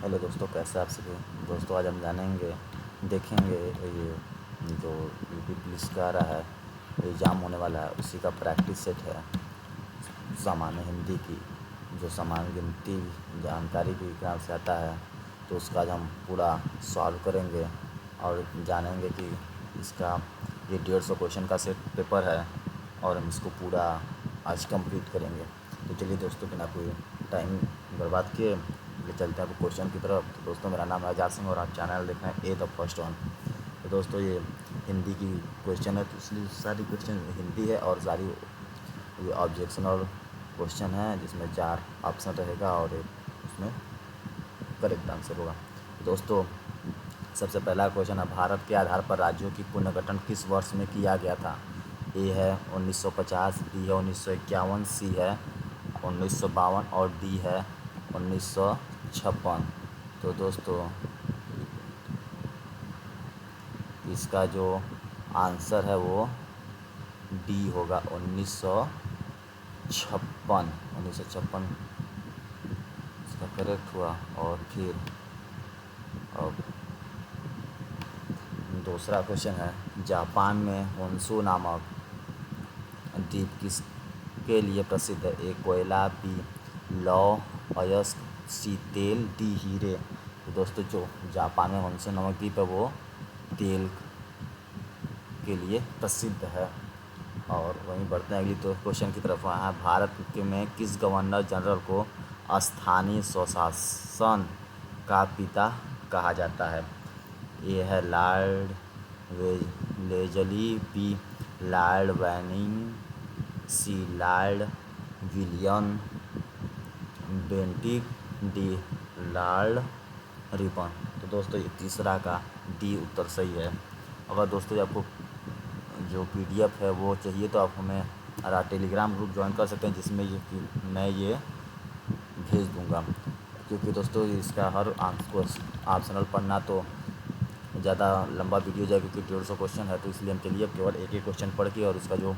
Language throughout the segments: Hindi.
हेलो दोस्तों, कैसे आप सभी। दोस्तों आज हम देखेंगे ये जो यूपी पुलिस का आ रहा है एग्ज़ाम होने वाला है, उसी का प्रैक्टिस सेट है सामान्य हिंदी की, जो सामान्य गिनती जानकारी भी एग्जाम से आता है। तो उसका आज हम पूरा सॉल्व करेंगे और जानेंगे कि इसका ये 150 क्वेश्चन का सेट पेपर है और हम इसको पूरा आज कंप्लीट करेंगे। तो चलिए दोस्तों, बिना कोई टाइम बर्बाद किए ये चलते हैं क्वेश्चन की तरफ। तो दोस्तों, मेरा नाम है आजाद सिंह और आप चैनल देख रहे हैं ए द फर्स्ट वन। तो दोस्तों, ये हिंदी की क्वेश्चन है, तो इसलिए सारी क्वेश्चन हिंदी है और सारी ये ऑब्जेक्शनल क्वेश्चन है, जिसमें 4 ऑप्शन रहेगा और एक उसमें करेक्ट आंसर होगा। तो दोस्तों, सबसे पहला क्वेश्चन है, भारत के आधार पर राज्यों की पुनर्गठन किस वर्ष में किया गया था। ए है 1950, बी है 1951, सी है 1952 और डी है 1956। तो दोस्तों, इसका जो आंसर है वो डी होगा 1956 इसका करेक्ट हुआ। और फिर अब दूसरा क्वेश्चन है, जापान में होन्शु नामक द्वीप किसके लिए प्रसिद्ध है। ए कोयला, बी लौह अयस्क, सी तेल, डी हीरे। तो दोस्तों, जो जापान में होन्शु नामक द्वीप है वो तेल के लिए प्रसिद्ध है। और वहीं बढ़ते हैं अगली तो क्वेश्चन की तरफ। वहाँ भारत में किस गवर्नर जनरल को स्थानीय स्वशासन का पिता कहा जाता है। ए है Lord Wellesley, B Lord Banning, C Lord William Bentinck, D Lord Ripon. तो दोस्तों, ये तीसरा का डी उत्तर सही है। अगर दोस्तों आपको जो PDF है वो चाहिए तो आप हमें हमारा टेलीग्राम ग्रुप ज्वाइन कर सकते हैं, जिसमें मैं ये भेज दूँगा। क्योंकि दोस्तों, इसका हर ऑप्शनल पढ़ना तो ज़्यादा लंबा वीडियो जाएगा, क्योंकि 150 क्वेश्चन है। तो इसलिए हम चलिए केवल एक क्वेश्चन पढ़ के और उसका जो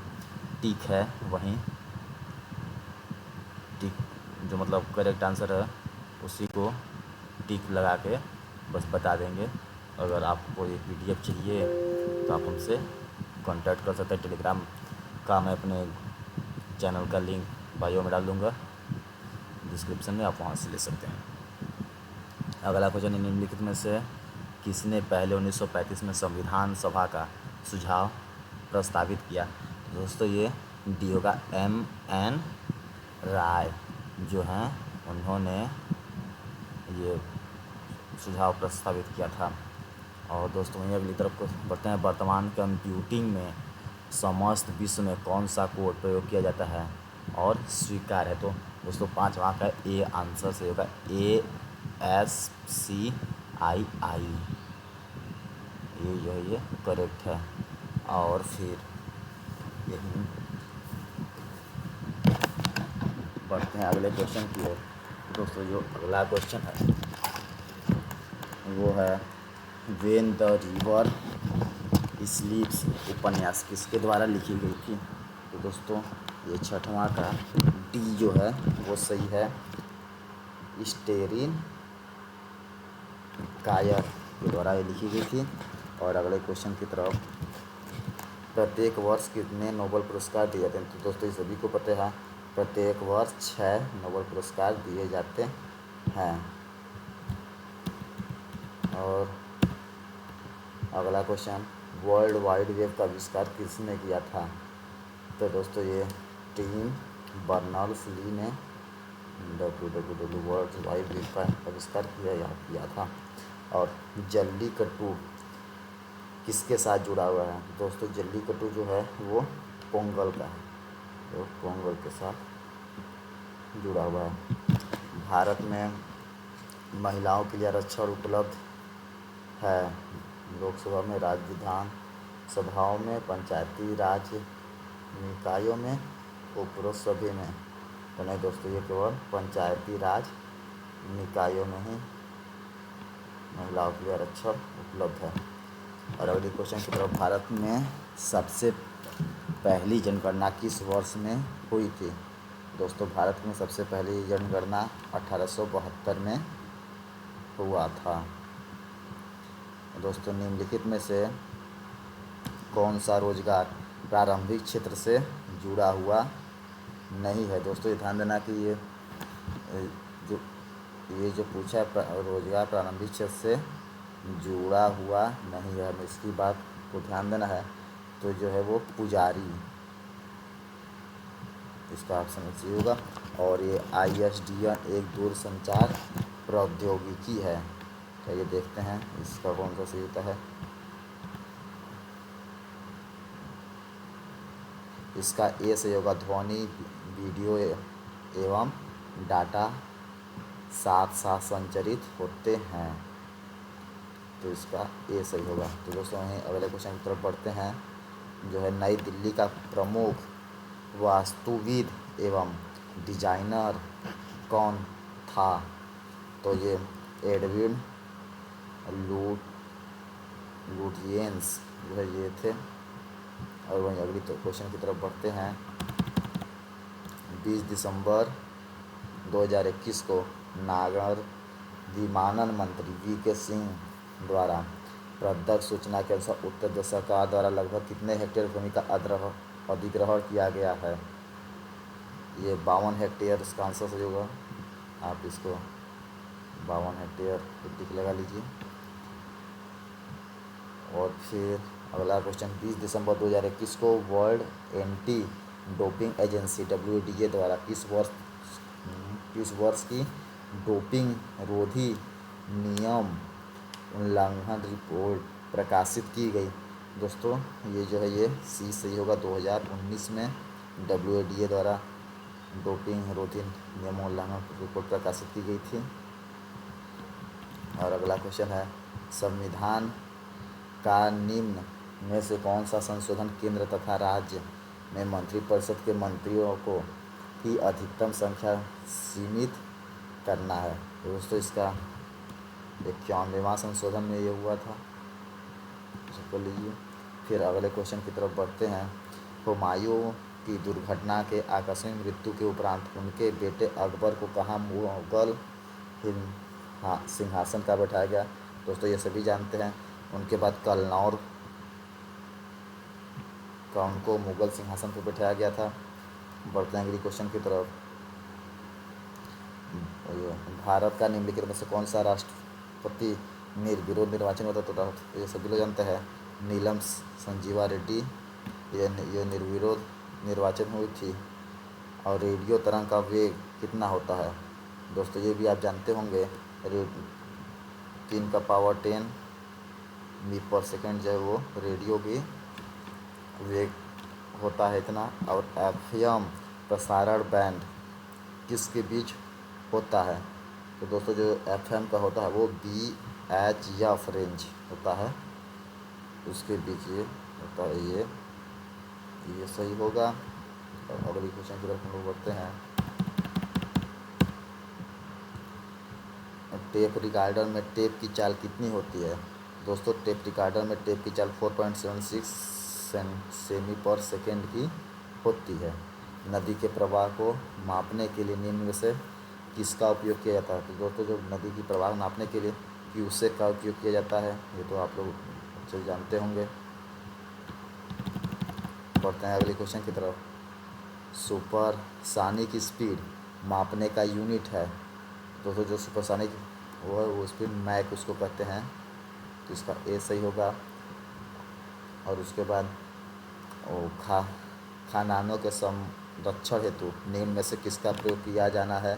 टिक है वहीं टिक जो मतलब करेक्ट आंसर है उसी को टिक लगा के बस बता देंगे। अगर आपको ये PDF चाहिए तो आप हमसे कांटेक्ट कर सकते हैं। टेलीग्राम का मैं अपने चैनल का लिंक बायो में डाल दूँगा डिस्क्रिप्शन में, आप वहाँ से ले सकते हैं। अगला क्वेश्चन, निम्नलिखित में से किसने पहले 1935 में संविधान सभा का सुझाव प्रस्तावित किया। तो दोस्तों, ये डी होगा MN राय जो हैं उन्होंने ये सुझाव प्रस्तावित किया था। और दोस्तों, वहीं अगली तरफ को बढ़ते हैं। वर्तमान कंप्यूटिंग में समस्त विश्व में कौन सा कोड प्रयोग किया जाता है और स्वीकार है। तो दोस्तों, 5 मार्क का ए आंसर से होगा ASCII। ये जो है ये करेक्ट है। और फिर यही बढ़ते हैं अगले क्वेश्चन की ओर। दोस्तों, जो अगला क्वेश्चन है वो है, व्हेन द रिवर स्लीप्स उपन्यास किसके द्वारा लिखी गई थी। तो दोस्तों, ये 6वां का डी जो है वो सही है, स्टेरिन कायर के द्वारा ये लिखी गई थी। और अगले क्वेश्चन की तरफ, प्रत्येक वर्ष कितने नोबेल पुरस्कार दिए जाते हैं। तो दोस्तों, ये सभी को पता है, प्रत्येक वर्ष 6 नोबेल पुरस्कार दिए जाते हैं। और अगला क्वेश्चन, वर्ल्ड वाइड वेब का आविष्कार किसने किया था। तो दोस्तों, ये टिम बर्नर्स-ली ने WWW वर्ल्ड वाइड वेब का आविष्कार किया था। और जल्लीकट्टू किसके साथ जुड़ा हुआ है। दोस्तों, जल्लीकट्टू जो है वो पोंगल का है, तो पोंगल के साथ जुड़ा हुआ है। भारत में महिलाओं के लिए आरक्षण उपलब्ध है लोकसभा में, राज्य विधानसभाओं में, पंचायती राज निकायों में, उपरोक्त सभी में। तो नहीं दोस्तों, ये केवल पंचायती राज निकायों में ही महिलाओं के लिए आरक्षण उपलब्ध है। और अगले क्वेश्चन की तरफ, भारत में सबसे पहली जनगणना किस वर्ष में हुई थी। दोस्तों, भारत में सबसे पहली जनगणना 1872 में हुआ था। दोस्तों निम्नलिखित में से कौन सा रोजगार प्रारंभिक क्षेत्र से जुड़ा हुआ नहीं है। दोस्तों ये ध्यान देना कि जो ये जो पूछा है रोजगार प्रारंभिक क्षेत्र से जुड़ा हुआ नहीं है, हमें इसकी बात को ध्यान देना है। तो जो है वो पुजारी, इसका ऑप्शन सी होगा। और ये ISDN एक दूरसंचार प्रौद्योगिकी है। तो ये देखते हैं इसका कौन सा सही होता है। इसका ए सही होगा। ध्वनि वीडियो एवं डाटा साथ साथ संचरित होते हैं, तो इसका ए सही होगा। तो दोस्तों वहीं अगले क्वेश्चन की तरफ बढ़ते हैं। जो है नई दिल्ली का प्रमुख वास्तुविद एवं डिजाइनर कौन था। तो ये एडविन लुटियंस जो है ये थे। और वहीं अगली तो क्वेश्चन की तरफ बढ़ते हैं। 20 दिसंबर 2021 को नागर विमानन मंत्री VK सिंह द्वारा प्रदत्त सूचना के अनुसार उत्तर प्रदेश सरकार द्वारा लगभग कितने हेक्टेयर भूमि का अधिग्रहण किया गया है। ये 52 हेक्टेयर इसका आंसर सही होगा। आप इसको 52 हेक्टेयर टिक लगा लीजिए। और फिर अगला क्वेश्चन 20 दिसंबर 2021 को world anti doping agency WADA द्वारा किस वर्ष की डोपिंग रोधी नियम उल्लंघन रिपोर्ट प्रकाशित की गई। दोस्तों ये जो है ये सी सही होगा। 2019 में WADA द्वारा डोपिंग रोधी नियम उल्लंघन रिपोर्ट प्रकाशित की गई थी। और अगला क्वेश्चन है संविधान का निम्न में से कौन सा संशोधन केंद्र तथा राज्य में मंत्रिपरिषद के मंत्रियों को की अधिकतम संख्या सीमित करना है। तो दोस्तों इसका 91वां संशोधन में ये हुआ था, इसको लीजिए। फिर अगले क्वेश्चन की तरफ बढ़ते हैं। हुमायूं की दुर्घटना के आकस्मिक मृत्यु के उपरांत उनके बेटे अकबर को कहाँ मुगल सिंहासन का बैठाया गया। दोस्तों ये सभी जानते हैं। उनके बाद कलनौर का उनको मुगल सिंहासन पर बैठाया गया था। बढ़ते हैं अगली क्वेश्चन की तरफ। भारत का निम्नलिखित में से कौन सा राष्ट्रपति निर्विरोध निर्वाचन होता। तो ये सभी लोग जानते हैं नीलम संजीवा रेड्डी, ये निर्विरोध निर्वाचन हुई थी। और रेडियो तरंग का वेग कितना होता है। दोस्तों ये भी आप जानते होंगे 3 का पावर 10 मीटर पर सेकेंड जो है वो रेडियो की वेग होता है इतना। और FM प्रसारण बैंड किसके बीच होता है। तो दोस्तों जो FM का होता है वो BHF रेंज होता है, उसके बीच ये होता है। ये सही होगा। और अगली क्वेश्चन की तरफ हम लोग बढ़ते हैं। टेप रिकॉर्डर में टेप की चाल कितनी होती है। दोस्तों टेप रिकॉर्डर में टेप की चाल 4.76 सेमी पर सेकेंड की होती है। नदी के प्रवाह को मापने के लिए निम्न में से किसका उपयोग किया जाता है। तो दोस्तों जो नदी की प्रवाह नापने के लिए क्यूसेक का उपयोग किया जाता है, ये तो आप लोग अच्छे जानते होंगे। बढ़ते हैं अगले क्वेश्चन की तरफ। सुपरसोनिक स्पीड मापने का यूनिट है। दोस्तों जो सुपरसोनिक वो स्पीड मैक उसको कहते हैं, तो इसका ए सही होगा। और उसके बाद खानानों के संरक्षण हेतु निम्न में से किसका प्रयोग किया जाना है।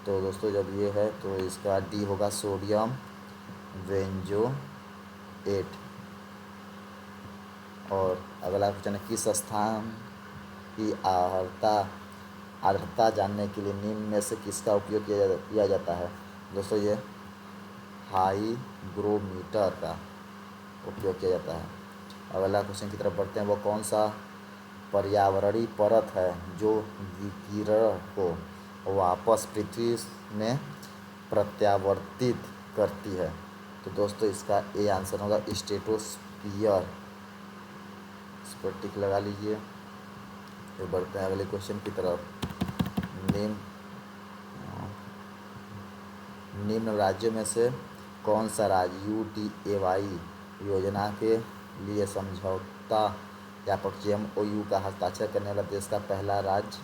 तो दोस्तों जब ये है तो इसका डी होगा सोडियम बेंजोएट। और अगला क्वेश्चन है किस स्थान की आर्द्रता जानने के लिए निम्न में से किसका उपयोग किया जाता है। दोस्तों ये हाईग्रोमीटर का उपयोग किया जाता है। अगला क्वेश्चन की तरफ बढ़ते हैं। वो कौन सा पर्यावरणीय परत है जो विकिरण को वापस पृथ्वी में प्रत्यावर्तित करती है। तो दोस्तों इसका ए आंसर होगा स्ट्रेटोस्फीयर, इस पर टिक लगा लीजिए। फिर बढ़ते हैं अगले क्वेश्चन की तरफ। निम्न राज्यों में से कौन सा राज्य UDAY योजना के लिए समझौता ज्ञापक MOU का हस्ताक्षर करने वाला देश का पहला राज्य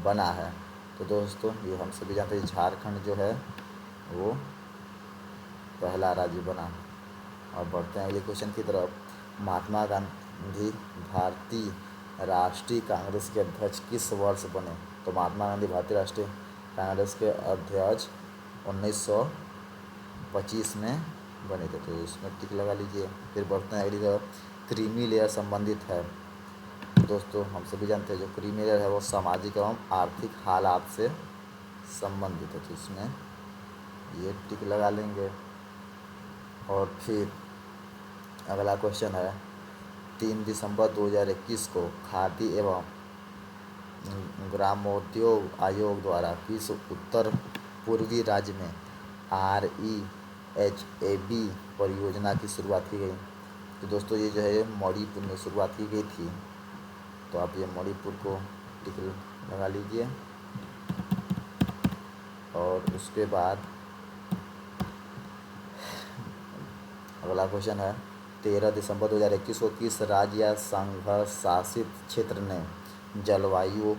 बना है? तो दोस्तों ये हम सभी जानते हैं, झारखंड जो है वो पहला राज्य बना। और बढ़ते हैं अगले क्वेश्चन की तरफ। महात्मा गांधी भारतीय राष्ट्रीय कांग्रेस के अध्यक्ष किस वर्ष बने? तो महात्मा गांधी भारतीय राष्ट्रीय कांग्रेस के अध्यक्ष 1925 में बने थे, तो इसमें टिक लगा लीजिए। फिर बढ़ते हैं अगली तरफ। क्रीमी लेयर संबंधित है? दोस्तों हम सभी जानते हैं जो क्रीमी लेयर है वो सामाजिक एवं आर्थिक हालात से संबंधित है, तो इसमें ये टिक लगा लेंगे। और फिर अगला क्वेश्चन है 3 दिसंबर 2021 को खादी एवं ग्रामोद्योग आयोग द्वारा किस उत्तर पूर्वी राज्य में REHAB परियोजना की शुरुआत की गई? तो दोस्तों ये जो है मणिपुर में शुरुआत की गई थी, तो आप ये मणिपुर को टिक लगा लीजिए। और उसके बाद अगला क्वेश्चन है 13 दिसंबर 2021 को किस राज्य या संघ शासित क्षेत्र ने जलवायु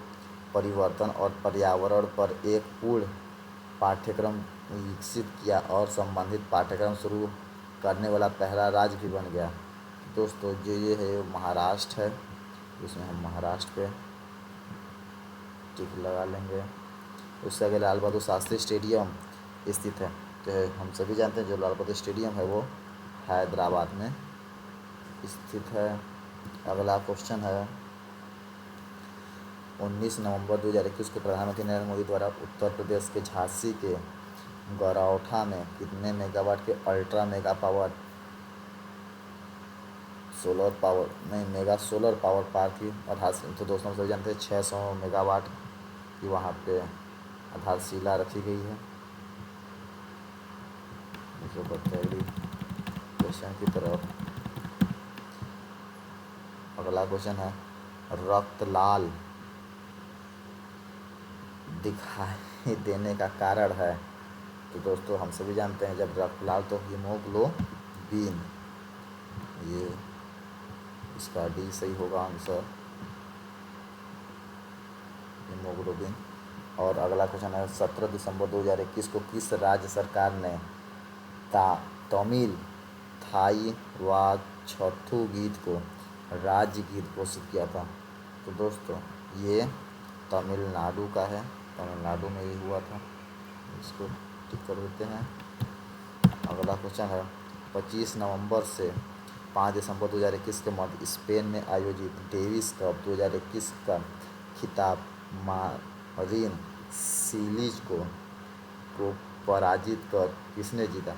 परिवर्तन और पर्यावरण पर एक पूर्ण पाठ्यक्रम विकसित किया और संबंधित पाठ्यक्रम शुरू करने वाला पहला राज्य भी बन गया? दोस्तों जो ये है महाराष्ट्र है, इसमें हम महाराष्ट्र पे टिक लगा लेंगे। उससे आगे लाल बहादुर शास्त्री स्टेडियम स्थित है, तो हम सभी जानते हैं जो लाल बहादुर स्टेडियम है वो हैदराबाद में स्थित है। अगला क्वेश्चन है 19 नवंबर 2021 को प्रधानमंत्री नरेंद्र मोदी द्वारा उत्तर प्रदेश के झांसी के गौरौठा में कितने मेगावाट के ultra mega power solar power नहीं मेगा सोलर पावर पार्क की आधारशिला? तो दोस्तों सभी जानते हैं 600 मेगावाट की वहाँ पे आधारशिला रखी गई है। क्वेश्चन की तरफ अगला क्वेश्चन है रक्त लाल दिखाई देने का कारण है? तो दोस्तों हम सभी जानते हैं जब रक्त लाल तो हीमोग्लोबिन, ये इसका डी सही होगा आंसर, हीमोग्लोबिन। और अगला क्वेश्चन है 17 दिसंबर 2021 को किस राज्य सरकार ने तमिल थाई वाछथु गीत को राज्य गीत घोषित किया था? तो दोस्तों ये तमिलनाडु का है, तमिलनाडु में ये हुआ था, इसको टिक कर देते हैं। अगला क्वेश्चन है 25 नवंबर से 5 दिसंबर 2021 के मध्य स्पेन में आयोजित डेविस कप 2021 का खिताब मारिन सिलीज को पराजित कर किसने जीता?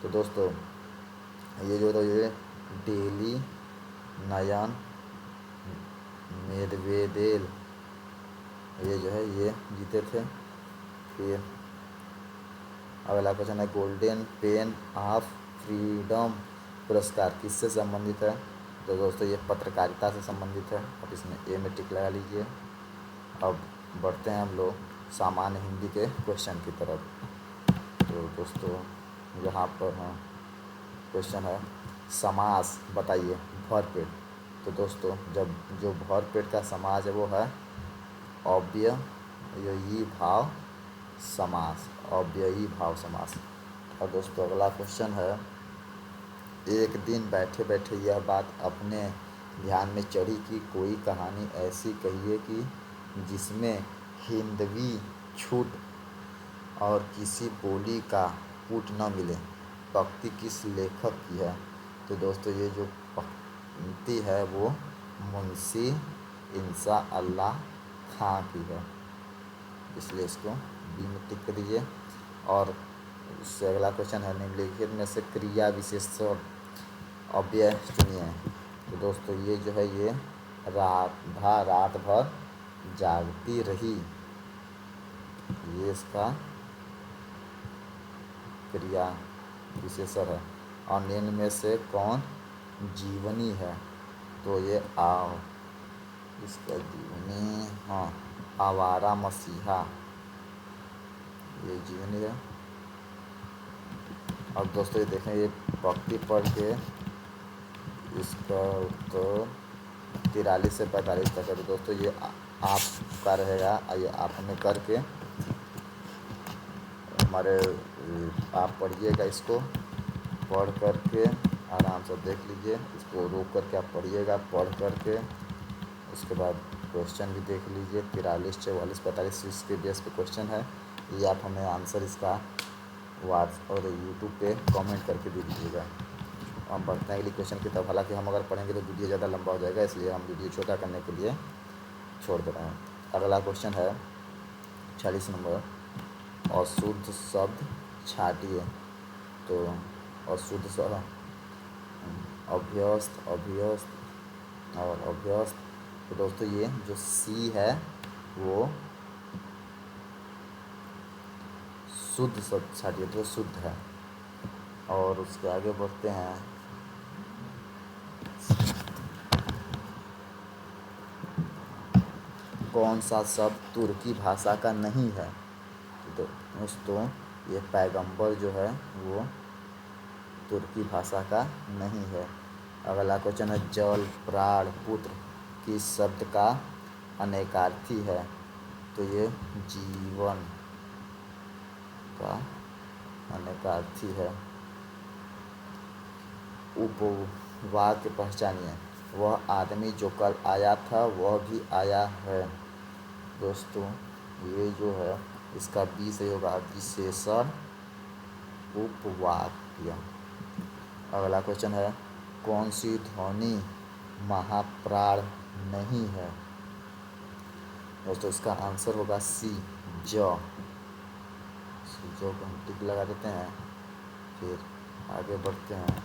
तो दोस्तों ये जो ये डेली नयन मेदवेदेव ये जो है ये जीते थे। फिर अगला क्वेश्चन है गोल्डन पेन ऑफ फ्रीडम पुरस्कार किससे संबंधित है? तो दोस्तों ये पत्रकारिता से संबंधित है, अब इसमें ए में टिक लगा लीजिए। अब बढ़ते हैं हम लोग सामान्य हिंदी के क्वेश्चन की तरफ। तो दोस्तों यहाँ पर क्वेश्चन है समास बताइए भरपेट। तो दोस्तों जब जो भरपेट का समास है वो है अव्ययी भाव समास, अव्ययी भाव समास। और दोस्तों अगला क्वेश्चन है एक दिन बैठे बैठे यह बात अपने ध्यान में चढ़ी कि कोई कहानी ऐसी कहिए कि जिसमें हिंदवी छूट और किसी बोली का पुट न मिले। पंक्ति किस लेखक की है? तो दोस्तों ये जो पंक्ति है वो मुंशी इंशाअल्लाह खां की है, इसलिए इसको बी में टिक कर दीजिए। और उससे अगला क्वेश्चन है निम्नलिखित में से क्रिया विशेषण अव्यय चुनिए। तो दोस्तों ये जो है ये राधा रात भर जागती रही, ये इसका क्रिया विशेषण है। और निम्न में से कौन जीवनी है? तो ये इसका जीवनी आवारा मसीहा, ये जीवनी है। और दोस्तों ये देखें, ये पंक्ति पढ़ के इसका उत्तर 43 से 45 तक है। तो दोस्तों ये आपका रहेगा। आइए आप हमें करके हमारे आप पढ़िएगा, इसको पढ़ करके आराम से देख लीजिए, इसको रोक करके आप पढ़िएगा, पढ़ करके उसके बाद क्वेश्चन भी देख लीजिए। 43, 44, 45 इसके बेस पे क्वेश्चन है। ये आप हमें आंसर इसका व्हाट्सएप और यूट्यूब पे कमेंट करके दे दीजिएगा। हम बढ़ते हैं अगली क्वेश्चन की तरफ। हालांकि हम अगर पढ़ेंगे तो वीडियो ज़्यादा लंबा हो जाएगा, इसलिए हम वीडियो छोटा करने के लिए छोड़ दे रहे हैं। अगला क्वेश्चन है 46 नंबर, अशुद्ध शब्द छाटिए। तो अशुद्ध शब्द अभ्यस्त, अभ्यस्त और अभ्यस्त। तो दोस्तों ये जो सी है वो शुद्ध शब्द छाटिए, तो शुद्ध है। और उसके आगे बढ़ते हैं। कौन सा शब्द तुर्की भाषा का नहीं है? तो दोस्तों ये पैगंबर जो है वो तुर्की भाषा का नहीं है। अगला क्वेश्चन है, जल, प्राण, पुत्र किस शब्द का अनेकार्थी है? तो ये जीवन का अनेकार्थी है। उपवाक्य पहचानिए। वह आदमी जो कल आया था वह भी आया है। दोस्तों ये जो है इसका बी सही होगा, विशेषण उपवाक्य। अगला क्वेश्चन है, कौन सी ध्वनि महाप्राण नहीं है? दोस्तों इसका आंसर होगा सी, ज। जो को हम टिक लगा देते हैं, फिर आगे बढ़ते हैं।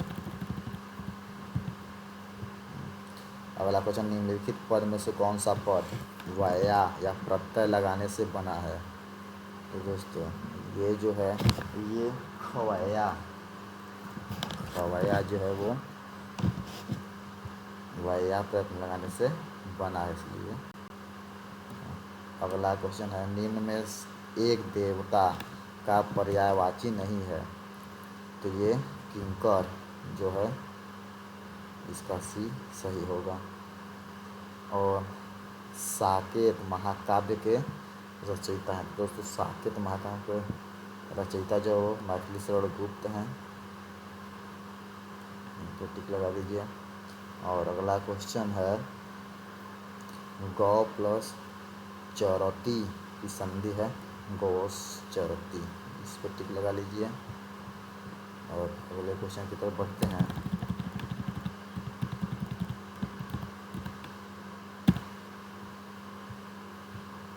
अगला क्वेश्चन, निम्नलिखित पद में से कौन सा पद वाया या प्रत्यय लगाने से बना है? तो दोस्तों ये जो है ये खवाया, खवाया जो है वो वाया प्रत्यय लगाने से बना है, इसलिए। अगला क्वेश्चन है, निम्न में एक देवता का पर्यायवाची नहीं है। तो ये किंकर जो है इसका सी सही होगा। और साकेत महाकाव्य के रचयिता हैं। दोस्तों साकेत महाकाव्य के रचयिता जो मैथिली शरण गुप्त हैं, तो टिक लगा दीजिए। और अगला क्वेश्चन है, गौ प्लस चरती की संधि है गौस चरती, इस पर टिक लगा लीजिए। और अगले क्वेश्चन की तरफ बढ़ते हैं।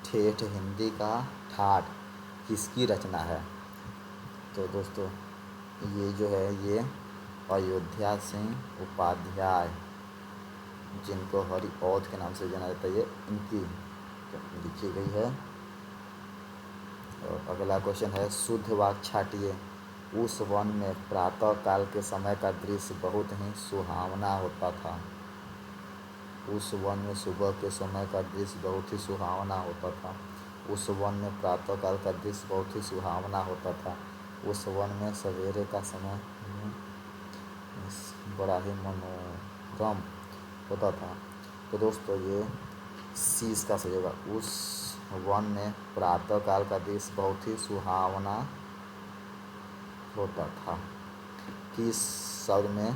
ठेठ हिंदी का ठाठ किसकी रचना है? तो दोस्तों ये जो है ये अयोध्या सिंह उपाध्याय, जिनको हरि औध के नाम से जाना जाता है, ये इनकी लिखी गई है। और अगला क्वेश्चन है, शुद्ध वाक्य छाटिए। उस वन में प्रातः काल के समय का दृश्य बहुत ही सुहावना होता था। उस वन में सुबह के समय का दृश्य बहुत ही सुहावना होता था। उस वन में प्रातः काल का दृश्य बहुत ही सुहावना होता था। उस वन में सवेरे का समय बड़ा ही मनोरम होता था। तो दोस्तों ये सी इसका सही होगा। उस वन में प्रातः काल का दृश्य बहुत ही सुहावना होता था। किस शब्द में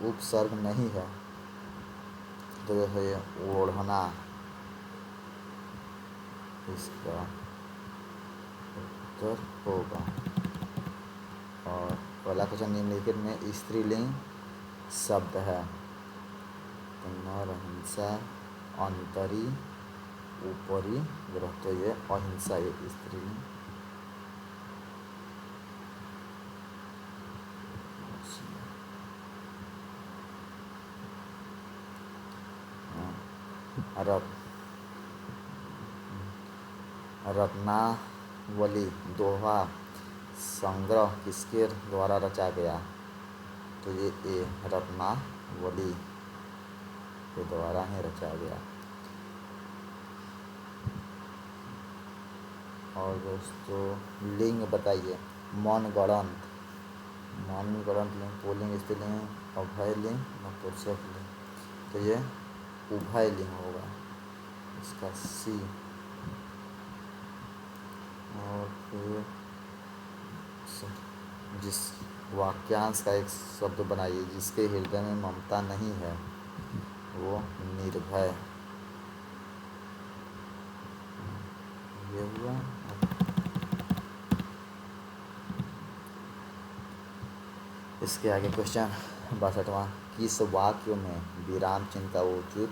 उपसर्ग नहीं है? तो यह है ओढ़ना, इसका उत्तर होगा। और पहला क्वेश्चन, निम्नलिखित में स्त्रीलिंग शब्द है? तो नर, अहिंसा, अंतरी, ऊपरी ग्रह। तो ये अहिंसा ये स्त्रीलिंग। रत्नावली दोहा संग्रह किसके द्वारा रचा गया? तो ये ए रत्नावली के द्वारा ही रचा गया। और दोस्तों लिंग बताइए। मनगढ़ंत मानव करंट लिंग, पुल्लिंग स्त्रीलिंग, अभय लिंग, नपुंसक लिंग। तो ये उभय लिंग होगा इसका सी। और फिर जिस वाक्यांश का एक शब्द बनाइए, जिसके हृदय में ममता नहीं है वो निर्भय। ये हुआ। इसके आगे क्वेश्चन 62वां, किस वाक्य में विराम चिन्ह का उचित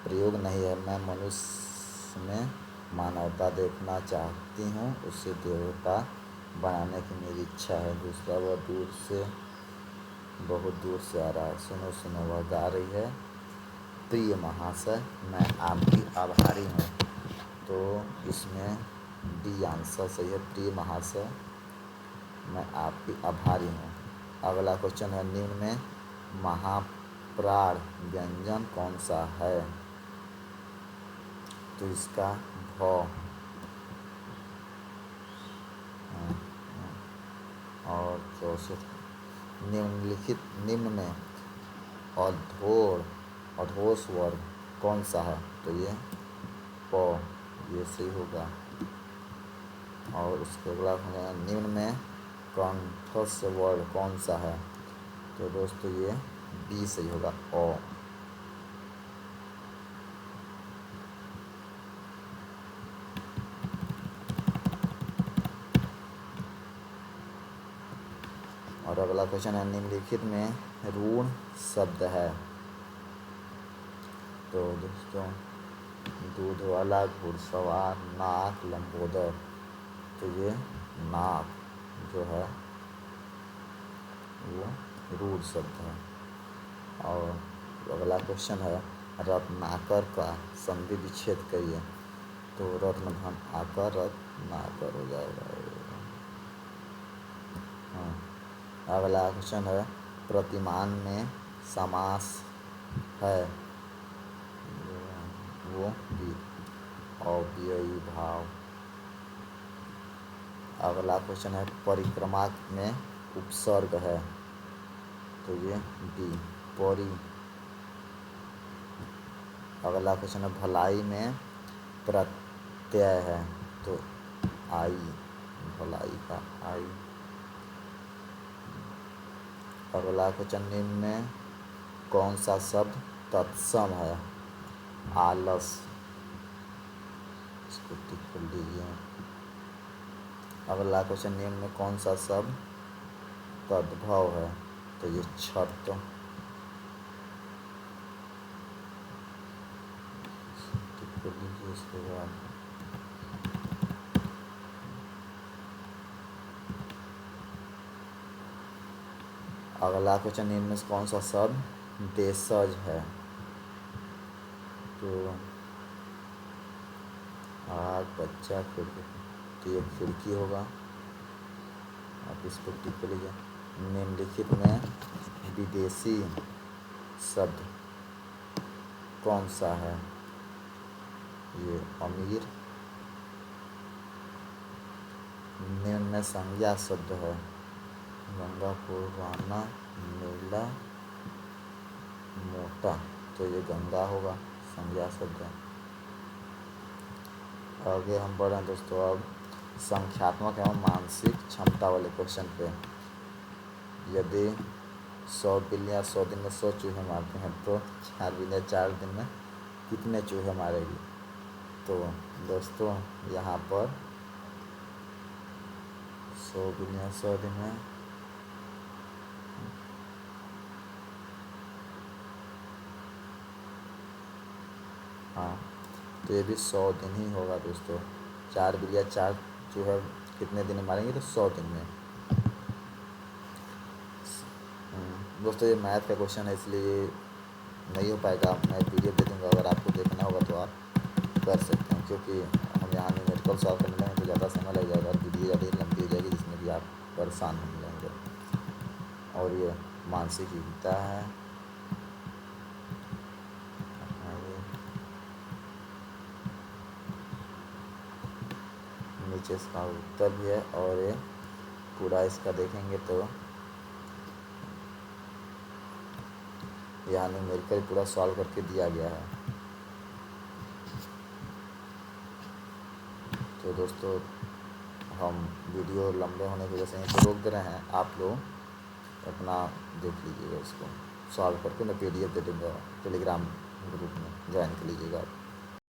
प्रयोग नहीं है? मैं मनुष्य में मानवता देखना चाहती हूँ, उसे देवता बनाने की मेरी इच्छा है। दूसरा, वह बहुत दूर से आ रहा है, सुनो सुनो वह गा रही है। प्रिय महाशय, मैं आपकी आभारी हूँ। तो इसमें डी आंसर सही है, प्रिय महाशय मैं आपकी आभारी हूँ। अगला क्वेश्चन है, निम्न में महाप्राण व्यंजन कौन सा है? तो इसका भ। और 64, निम्न में अधोस वर्ग कौन सा है? तो ये प, ये सही होगा। और उसके अगला निम्न में कंठस्थ वर्ड कौन सा है? तो दोस्तों ये बी सही होगा, अ। और अगला क्वेश्चन है, निम्नलिखित में ऋण शब्द है। तो दोस्तों दूध वाला, घुड़सवार, नाक, लंबोदर। तो ये नाक जो है वो रूढ़ शब्द है। और अगला क्वेश्चन है, रत्नाकर का संधि विच्छेद करिए। तो रत्न धन आकर रत्नाकर हो जाएगा। हाँ। अगला क्वेश्चन है, प्रतिमान में समास है वो भी अव्ययी भाव। अगला क्वेश्चन है, परिक्रमा में उपसर्ग है। तो ये डी, परी। अगला क्वेश्चन है, भलाई में प्रत्यय है। तो आई, भलाई का आई। अगला क्वेश्चन, निम्न में कौन सा शब्द तत्सम है? आलस, इसको टिक कर लीजिए। अगला क्वेश्चन, निम्न में कौन सा शब्द तद्भव है? तो ये छत। टिक कर लीजिए। इसके बाद अगला क्वेश्चन, निम्न में कौन सा शब्द देशज है? तो आग, बच्चा, खिड़की। तो ये खिड़की होगा। आप इसको टिक कर लीजिए। निम्नलिखित में विदेशी शब्द कौन सा है? ये अमीर। निम्न में संज्ञा शब्द है, गंगापुर, राना, नीला, मोटा। तो ये गंगा होगा, संज्ञा शब्द है। आगे हम बढ़ रहे हैं दोस्तों अब संख्यात्मक एवं मानसिक क्षमता वाले क्वेश्चन पे। यदि 100 बिल्लियाँ 100 दिन में 100 चूहे मारते हैं तो 4 बिल्लियाँ 4 दिन में कितने चूहे मारेगी? तो दोस्तों यहाँ पर 100 बिल्लियाँ 100 दिन में, हाँ तो ये भी 100 दिन ही होगा दोस्तों। 4 बिल्लियाँ 4 चूहे कितने दिन में मारेंगे? तो 100 दिन में। दोस्तों ये मैथ का क्वेश्चन है इसलिए नहीं हो पाएगा। मैं वीडियो दे दूँगा, अगर आपको देखना होगा तो आप कर सकते हैं, क्योंकि हम यहाँ न्यूमेरिकल सॉल्व करने लगेंगे तो ज़्यादा समय लग जाएगा, वीडियो ज़्यादा लंबी हो जाएगी, जिसमें कि आप परेशान होने लगेंगे। और ये मानसिक योग्यता है। नीचे इसका उत्तर भी है और ये पूरा इसका देखेंगे तो यहाँ न्यूमेरिकल पूरा सॉल्व करके दिया गया है। तो दोस्तों हम वीडियो लंबे होने की वजह से यहीं पर रोक दे रहे हैं, आप लोग अपना देख लीजिएगा, इसको सॉल्व करके मैं PDF दे दूँगा, टेलीग्राम ग्रुप में ज्वाइन कर लीजिएगा आप।